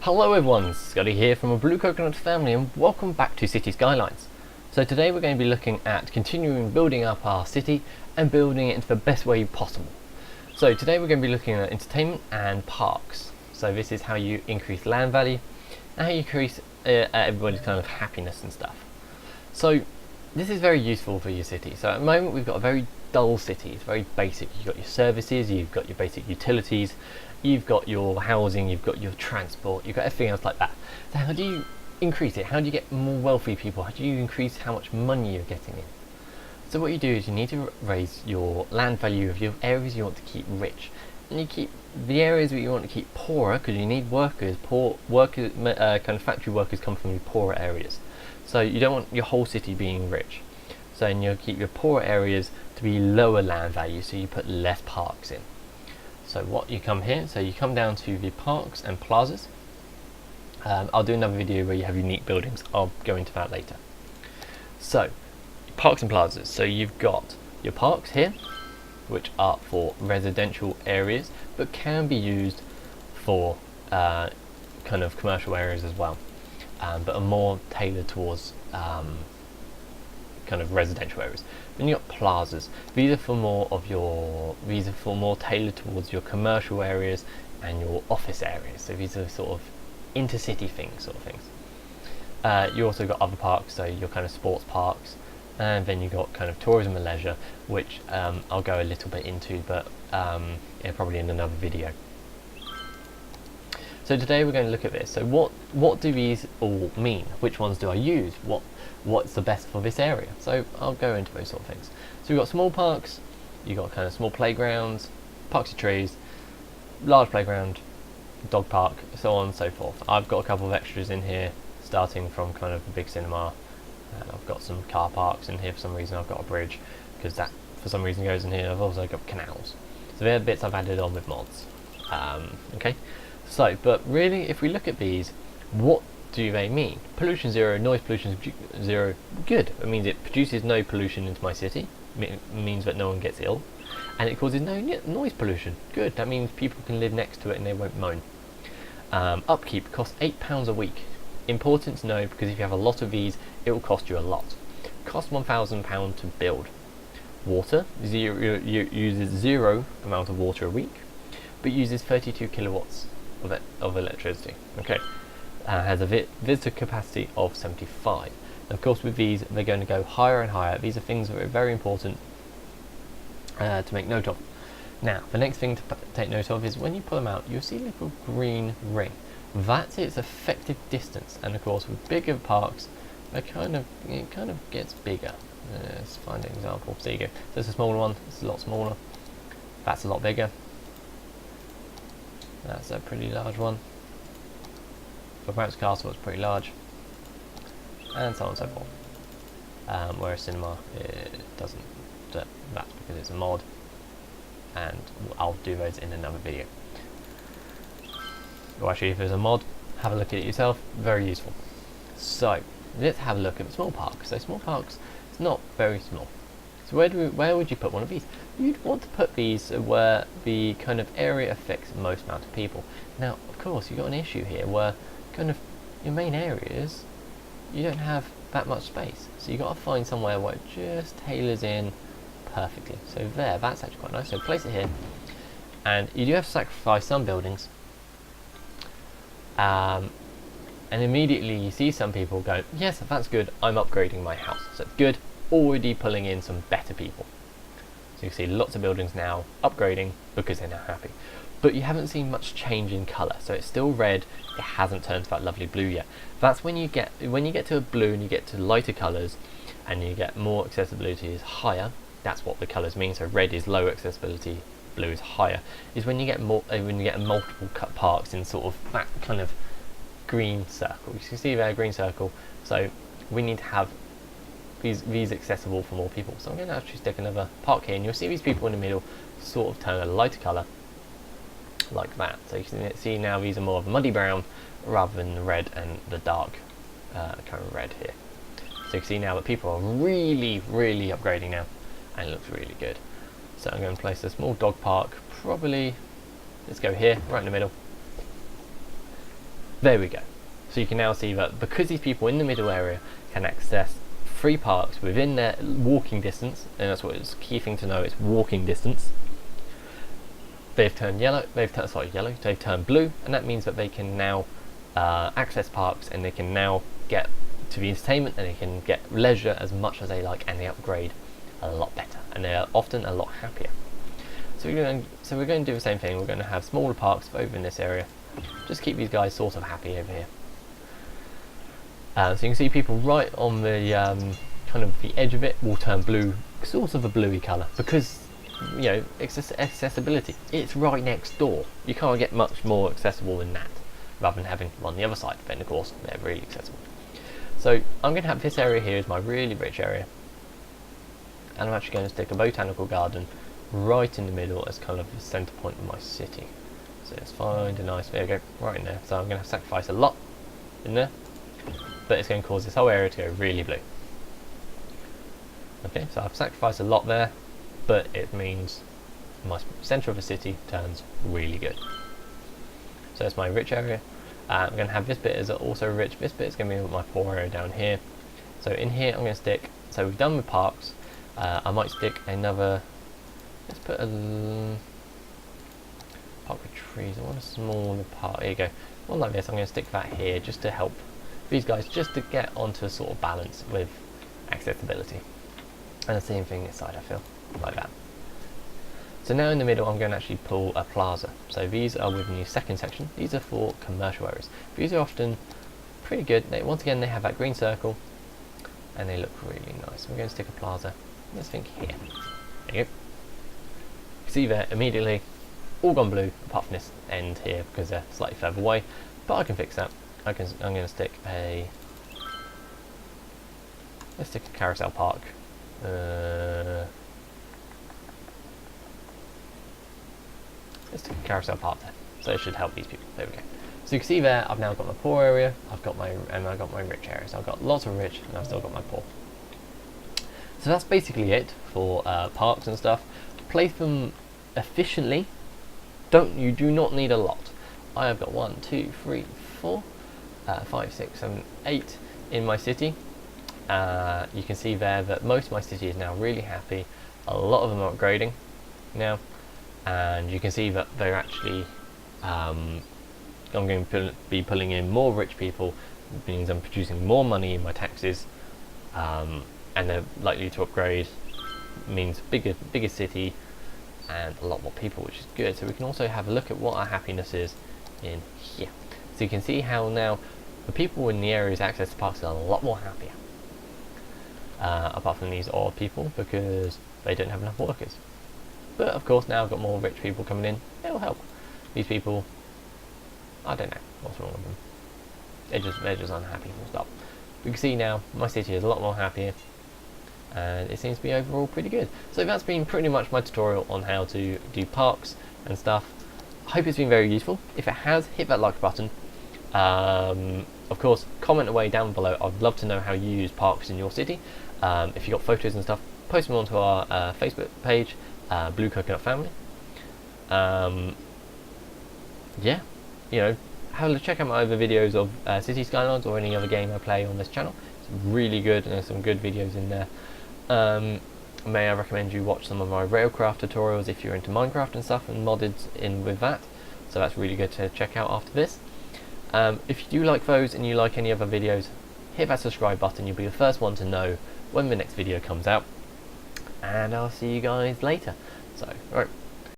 Hello everyone, Scotty here from a Blue Coconut family and welcome back to City Skylines. So today we're going to be looking at continuing building up our city and building it into the best way possible. So today we're going to be looking at entertainment and parks. So this is how you increase land value and how you increase everybody's kind of happiness and stuff. So this is very useful for your city. So at the moment we've got a very dull city, it's very basic. You've got your services, you've got your basic utilities, you've got your housing, you've got your transport, you've got everything else like that. So how do you increase it? How do you get more wealthy people? How do you increase how much money you're getting in? So what you do is you need to raise your land value of your areas you want to keep rich. And you keep the areas that you want to keep poorer because you need workers. Kind of factory workers come from the poorer areas. So you don't want your whole city being rich. So you'll keep your poorer areas to be lower land value, so you put less parks in. So what you come here, so you come down to the parks and plazas. I'll do another video where you have unique buildings. I'll go into that later. So parks and plazas. So you've got your parks here, which are for residential areas, but can be used for kind of commercial areas as well, but are more tailored towards kind of residential areas. Then you got plazas. These are for more tailored towards your commercial areas and your office areas. So these are sort of intercity things. You also got other parks, so your kind of sports parks, and then you got kind of tourism and leisure, which I'll go a little bit into, but yeah, probably in another video. So today we're going to look at this. So what do these all mean? Which ones do I use? What's the best for this area? So I'll go into those sort of things. So we've got small parks, you've got kind of small playgrounds, parks of trees, large playground, dog park, so on and so forth. I've got a couple of extras in here, starting from kind of a big cinema, and I've got some car parks in here for some reason. I've got a bridge, because that for some reason goes in here. I've also got canals. So they're bits I've added on with mods. Okay. So, but really, if we look at these, what do they mean? Pollution zero, noise pollution zero, good. It means it produces no pollution into my city. It means that no one gets ill. And it causes no noise pollution, good. That means people can live next to it and they won't moan. Upkeep costs £8 a week. Important to know, because if you have a lot of these, it will cost you a lot. Cost £1,000 to build. Water, uses zero amount of water a week, but uses 32 kilowatts of electricity. Okay, has a visitor capacity of 75. And of course, with these, they're going to go higher and higher. These are things that are very important to make note of. Now, the next thing to take note of is when you pull them out, you'll see a little green ring. That's its effective distance. And of course, with bigger parks, it kind of gets bigger. Let's find an example. So there you go. There's a smaller one. It's a lot smaller. That's a lot bigger. That's a pretty large one. For Bounce Castle, it's pretty large, and so on and so forth. Whereas cinema, it doesn't. That's because it's a mod, and I'll do those in another video. Or actually, if there's a mod, have a look at it yourself. Very useful. So let's have a look at the small parks. So small parks, it's not very small. So where would you put one of these? You'd want to put these where the kind of area affects the most amount of people. Now, of course, you've got an issue here where kind of your main areas, you don't have that much space. So you've got to find somewhere where it just tailors in perfectly. So there, that's actually quite nice. So place it here. And you do have to sacrifice some buildings. And immediately you see some people go, yes, that's good, I'm upgrading my house. So it's good. Already pulling in some better people. So you see lots of buildings now upgrading because they're now happy. But you haven't seen much change in colour. So it's still red, it hasn't turned to that lovely blue yet. That's when you get to a blue and you get to lighter colours and you get more accessibility is higher. That's what the colours mean. So red is low accessibility, blue is higher. Is when you get multiple parks in sort of that kind of green circle. You can see there, green circle. So we need to have these accessible for more people. So I'm going to actually stick another park here, and you'll see these people in the middle sort of turn a lighter colour like that. So you can see now these are more of a muddy brown rather than the red and the dark kind of red here. So you can see now that people are really upgrading now, and it looks really good. So I'm going to place a small dog park, probably, let's go here, right in the middle. There we go. So you can now see that because these people in the middle area can access 3 parks within their walking distance, and that's what it's a key thing to know, it's walking distance. They've turned yellow, they've turned blue, and that means that they can now access parks, and they can now get to the entertainment, and they can get leisure as much as they like, and they upgrade a lot better, and they are often a lot happier. So we're going to do the same thing. We're going to have smaller parks over in this area, just keep these guys sort of happy over here. So you can see people right on the kind of the edge of it will turn blue, sort of a bluey colour, because you know, accessibility. It's right next door. You can't get much more accessible than that, rather than having them on the other side. Then of course they're really accessible. So I'm going to have this area here as my really rich area, and I'm actually going to stick a botanical garden right in the middle as kind of the centre point of my city. So let's find a nice, there we go, right in there. So I'm going to sacrifice a lot in there, but it's going to cause this whole area to go really blue. Okay, so I've sacrificed a lot there, but it means my centre of the city turns really good. So that's my rich area. I'm going to have this bit as also rich. This bit is going to be my poor area down here. So in here I'm going to stick, so we've done with parks, I might stick another, let's put a park with trees. I want a smaller park, here you go. One like this, I'm going to stick that here just to help these guys, just to get onto a sort of balance with accessibility. And the same thing this side, I feel, like that. So now in the middle I'm going to actually pull a plaza. So these are within the second section. These are for commercial areas. These are often pretty good. Once again they have that green circle and they look really nice. We're going to stick a plaza, let's think here. There you go. See there, immediately all gone blue apart from this end here because they're slightly further away, but I can fix that. I'm going to stick a, let's stick a carousel park. Let's stick a carousel park there, so it should help these people. There we go. So you can see there, I've now got my poor area, I've got my rich area. So I've got lots of rich, and I've still got my poor. So that's basically it for parks and stuff. Place them efficiently. You do not need a lot. I have got 1, 2, 3, 4, 5, 6, 7, 8 in my city. You can see there that most of my city is now really happy. A lot of them are upgrading now, and you can see that they're actually I'm going to be pulling in more rich people, means I'm producing more money in my taxes, and they're likely to upgrade, means bigger city and a lot more people, which is good. So we can also have a look at what our happiness is in here. So you can see how now the people in the areas access to parks are a lot more happier, apart from these odd people because they don't have enough workers. But of course now I've got more rich people coming in, it'll help. These people, I don't know what's wrong with them, they're just unhappy and stuff. We can see now my city is a lot more happier, and it seems to be overall pretty good. So that's been pretty much my tutorial on how to do parks and stuff. I hope it's been very useful. If it has, hit that like button. Of course, comment away down below. I'd love to know how you use parks in your city. If you've got photos and stuff, post them onto our Facebook page, Blue Coconut Family. Yeah, you know, check out my other videos of City Skylines or any other game I play on this channel. It's really good, and there's some good videos in there. May I recommend you watch some of my Railcraft tutorials if you're into Minecraft and stuff, and modded in with that. So that's really good to check out after this. If you do like those and you like any other videos, hit that subscribe button. You'll be the first one to know when the next video comes out. And I'll see you guys later. So, alright.